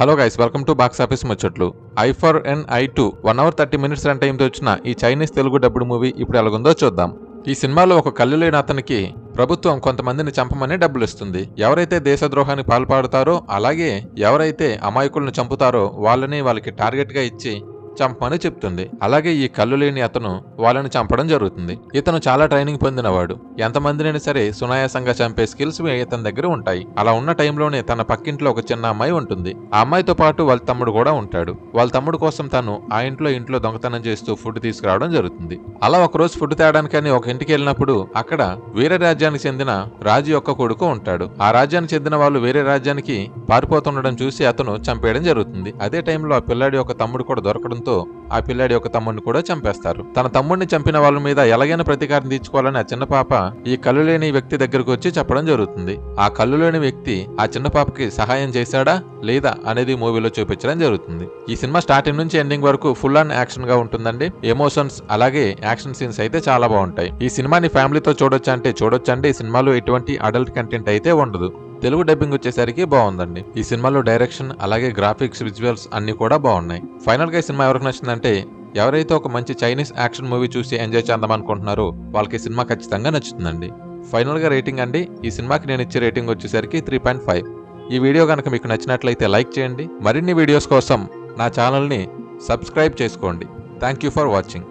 Hello guys, welcome to box office ముచ్చట్లు. ఐ ఫర్ ఎన్ ఐ 2 1 hour 30 minutes రన్ టైంతో వచ్చిన ఈ చైనీస్ తెలుగు డబ్బుడు మూవీ ఇప్పుడు ఎలాగుందో చూద్దాం. ఈ సినిమాలో ఒక కళ్ళు లేని అతనికి ప్రభుత్వం కొంతమందిని చంపమని డబ్బులు ఇస్తుంది. ఎవరైతే దేశద్రోహానికి పాల్పడతారో అలాగే ఎవరైతే అమాయకులను చంపుతారో వాళ్ళకి టార్గెట్ గా ఇచ్చి చంపమని చెప్తుంది. అలాగే ఈ కళ్ళు లేని అతను వాళ్ళని చంపడం జరుగుతుంది. ఇతను చాలా ట్రైనింగ్ పొందినవాడు. ఎంతమందినైనా సరే సునాయాసంగా చంపే స్కిల్స్ ఇతని దగ్గర ఉంటాయి. అలా ఉన్న టైంలోనే తన పక్కింట్లో ఒక చిన్న అమ్మాయి ఉంటుంది. ఆ అమ్మాయితో పాటు వాళ్ళ తమ్ముడు కూడా ఉంటాడు. వాళ్ళ తమ్ముడు కోసం తను ఆ ఇంట్లో దొంగతనం చేస్తూ ఫుడ్ తీసుకురావడం జరుగుతుంది. అలా ఒకరోజు ఫుడ్ తేడానికని ఒక ఇంటికి వెళ్ళినప్పుడు అక్కడ వేరే రాజ్యానికి చెందిన రాజు యొక్క కొడుకు ఉంటాడు. ఆ రాజ్యానికి చెందిన వాళ్ళు వేరే రాజ్యానికి పారిపోతుండడం చూసి అతను చంపేయడం జరుగుతుంది. అదే టైంలో ఆ పిల్లాడి యొక్క తమ్ముడు కూడా దొరకడంతో ఆ పిల్లాడి యొక్క తమ్ముడిని కూడా చంపేస్తారు. తన తమ్ముడిని చంపిన వాళ్ళ మీద ఎలాగైనా ప్రతీకారం తీర్చుకోవాలని ఆ చిన్న పాప ఈ కళ్ళు లేని వ్యక్తి దగ్గరకు వచ్చి చెప్పడం జరుగుతుంది. ఆ కళ్ళు లేని వ్యక్తి ఆ చిన్న పాపకి సహాయం చేశాడా లేదా అనేది మూవీలో చూపించడం జరుగుతుంది. ఈ సినిమా స్టార్టింగ్ నుంచి ఎండింగ్ వరకు ఫుల్ ఆన్ యాక్షన్ గా ఉంటుందండి. ఎమోషన్స్ అలాగే యాక్షన్ సీన్స్ అయితే చాలా బాగుంటాయి. ఈ సినిమాని ఫ్యామిలీతో చూడొచ్చంటే ఈ సినిమాలో ఎటువంటి అడల్ట్ కంటెంట్ అయితే ఉండదు. తెలుగు డబ్బింగ్ వచ్చేసరికి బాగుందండి. ఈ సినిమాలో డైరెక్షన్ అలాగే గ్రాఫిక్స్ విజువల్స్ అన్ని కూడా బాగున్నాయి. ఫైనల్ గా ఈ సినిమా ఎవరికి నచ్చిందంటే ఎవరైతే ఒక మంచి చైనీస్ యాక్షన్ మూవీ చూసి ఎంజాయ్ చేద్దాం అనుకుంటున్నారో వాళ్ళకి సినిమా ఖచ్చితంగా నచ్చుతుందండి. ఫైనల్ గా రేటింగ్ అండి, ఈ సినిమాకి నేను ఇచ్చే రేటింగ్ వచ్చేసరికి 3.5. ఈ వీడియో కనుక మీకు నచ్చినట్లయితే లైక్ చేయండి. మరిన్ని వీడియోస్ కోసం నా ఛానల్ని సబ్స్క్రైబ్ చేసుకోండి. Thank you for watching.